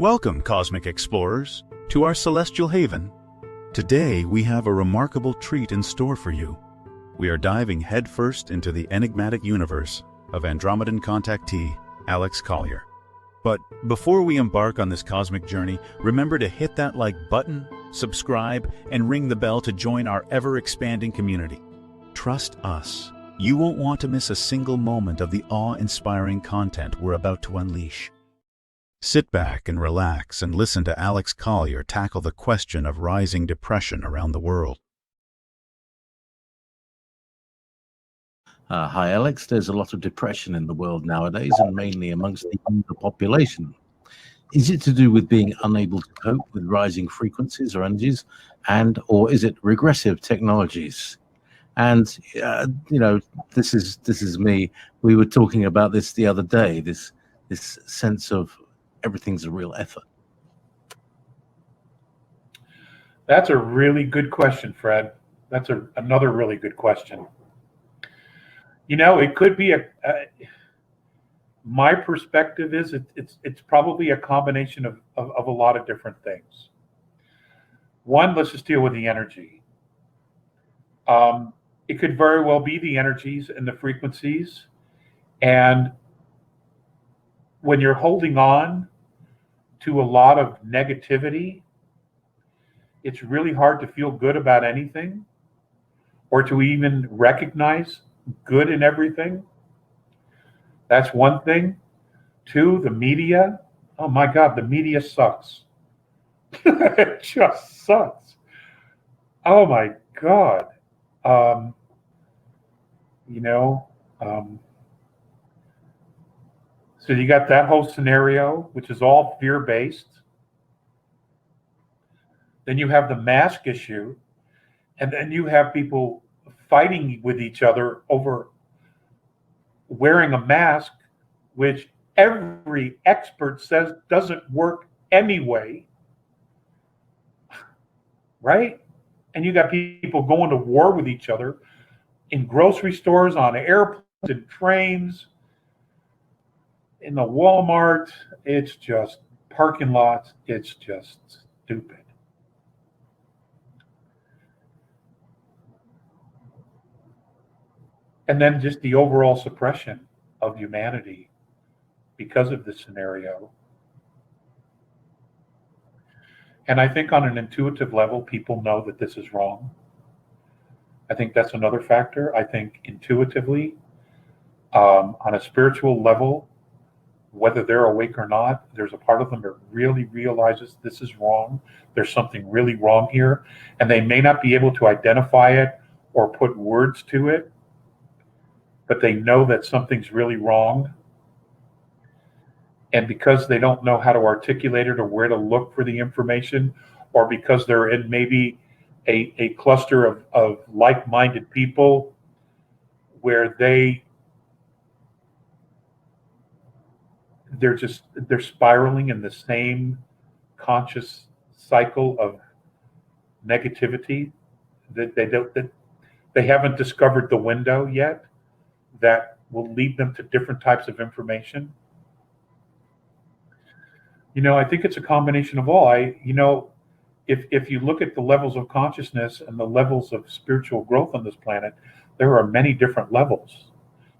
Welcome, cosmic explorers, to our celestial haven. Today we have a remarkable treat in store for you. We are diving headfirst into the enigmatic universe of Andromedan Contactee, Alex Collier. But before we embark on this cosmic journey, remember to hit that like button, subscribe, and ring the bell to join our ever-expanding community. Trust us, you won't want to miss a single moment of the awe-inspiring content we're about to unleash. Sit back and relax and listen to Alex Collier tackle the question of rising depression around the world. Hi, Alex. There's a lot of depression in the world nowadays, and mainly amongst the younger population. Is it to do with being unable to cope with rising frequencies or energies, or is it regressive technologies? And this is me. We were talking about this the other day. This sense of everything's a real effort. That's a really good question, Fred. That's another really good question. It could be my perspective is it's probably a combination of a lot of different things. One, let's just deal with the energy. It could very well be the energies and the frequencies. And when you're holding on to a lot of negativity, it's really hard to feel good about anything or to even recognize good in everything. That's one thing. Two, the media. Oh my God, the media sucks. It just sucks. Oh my God. So you got that whole scenario, which is all fear-based. Then you have the mask issue, and then you have people fighting with each other over wearing a mask, which every expert says doesn't work anyway, right? And you got people going to war with each other in grocery stores, on airplanes, and trains, in the Walmart. It's just parking lots. It's just stupid. And then just the overall suppression of humanity because of this scenario. And I think on an intuitive level, people know that this is wrong. I think that's another factor. I think intuitively, on a spiritual level, whether they're awake or not, there's a part of them that really realizes this is wrong. There's something really wrong here. And they may not be able to identify it or put words to it, but they know that something's really wrong. And because they don't know how to articulate it or where to look for the information, or because they're in maybe a cluster of like-minded people where they're spiraling in the same conscious cycle of negativity, that they haven't discovered the window yet that will lead them to different types of information. I think it's a combination of all. If you look at the levels of consciousness and the levels of spiritual growth on this planet, there are many different levels.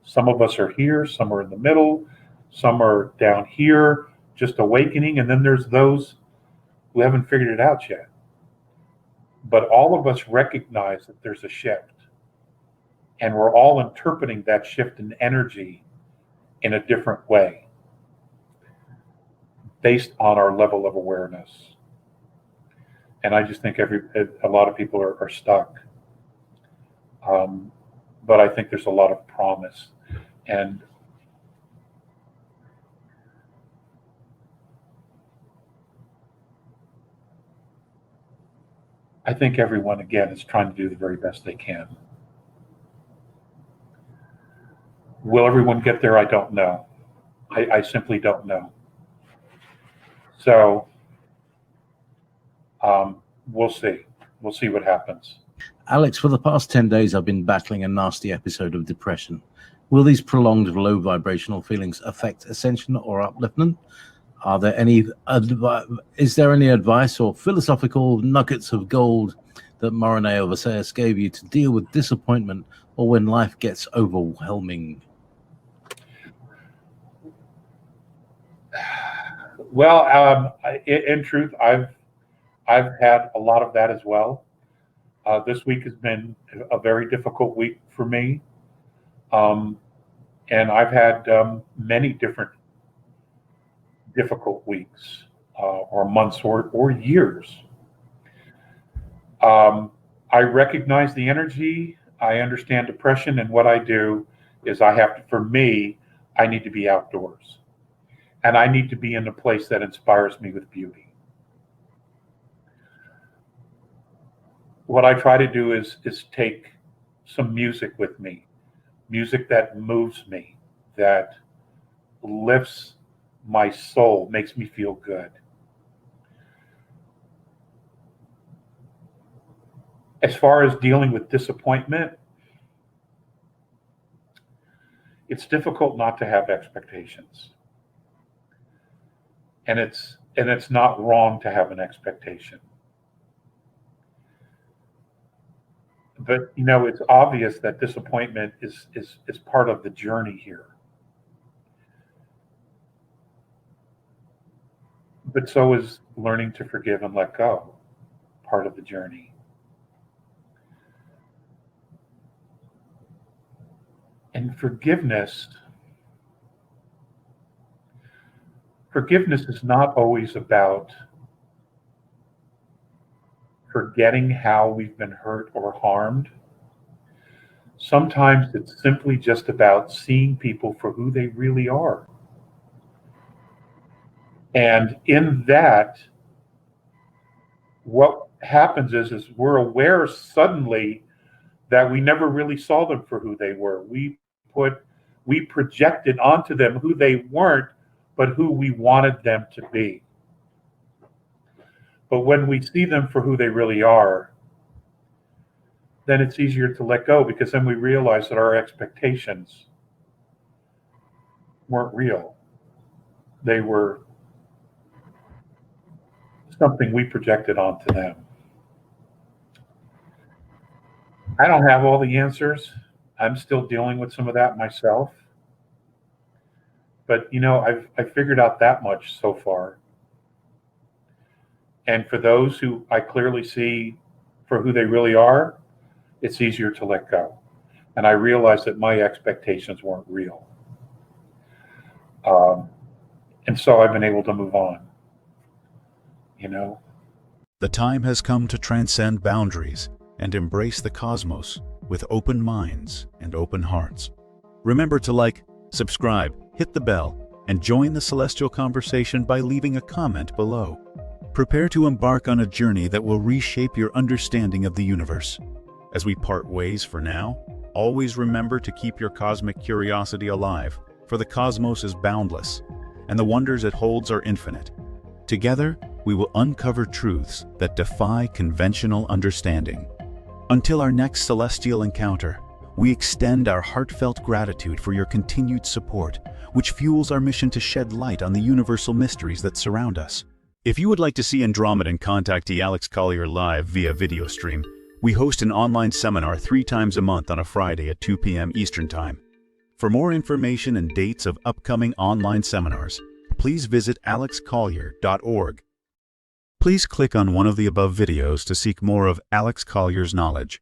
Some of us are here, some are in the middle, some are down here, just awakening, and then there's those who haven't figured it out yet. But all of us recognize that there's a shift, and we're all interpreting that shift in energy in a different way based on our level of awareness. And I just think a lot of people are stuck. But I think there's a lot of promise. And I think everyone, again, is trying to do the very best they can. Will everyone get there? I don't know. I simply don't know. So we'll see. We'll see what happens. Alex, for the past 10 days, I've been battling a nasty episode of depression. Will these prolonged low vibrational feelings affect ascension or upliftment? Are there any is there any advice or philosophical nuggets of gold that Morine or Visayas gave you to deal with disappointment or when life gets overwhelming? Well, in truth, I've had a lot of that as well. This week has been a very difficult week for me, and I've had many different difficult weeks, or months, or years. I recognize the energy. I understand depression, and what I do is for me, I need to be outdoors, and I need to be in a place that inspires me with beauty. What I try to do is take some music with me, music that moves me, that lifts my soul, makes me feel good. As far as dealing with disappointment, it's difficult not to have expectations. And it's not wrong to have an expectation. But it's obvious that disappointment is part of the journey here. But so is learning to forgive and let go part of the journey. And forgiveness is not always about forgetting how we've been hurt or harmed. Sometimes it's simply just about seeing people for who they really are. And in that, what happens is we're aware suddenly that we never really saw them for who they were. We projected onto them who they weren't, but who we wanted them to be. But when we see them for who they really are, then it's easier to let go, because then we realize that our expectations weren't real. They were something we projected onto them. I don't have all the answers. I'm still dealing with some of that myself. But I've figured out that much so far. And for those who I clearly see for who they really are, it's easier to let go. And I realize that my expectations weren't real. And so I've been able to move on. The time has come to transcend boundaries and embrace the cosmos with open minds and open hearts. Remember to like, subscribe, hit the bell, and join the celestial conversation by leaving a comment below. Prepare to embark on a journey that will reshape your understanding of the universe. As we part ways for now, always remember to keep your cosmic curiosity alive, for the cosmos is boundless, and the wonders it holds are infinite. Together, we will uncover truths that defy conventional understanding. Until our next celestial encounter, we extend our heartfelt gratitude for your continued support, which fuels our mission to shed light on the universal mysteries that surround us. If you would like to see Andromedan Contactee Alex Collier live via video stream, we host an online seminar 3 times a month on a Friday at 2 p.m. Eastern Time. For more information and dates of upcoming online seminars, please visit alexcollier.org. Please click on one of the above videos to seek more of Alex Collier's knowledge.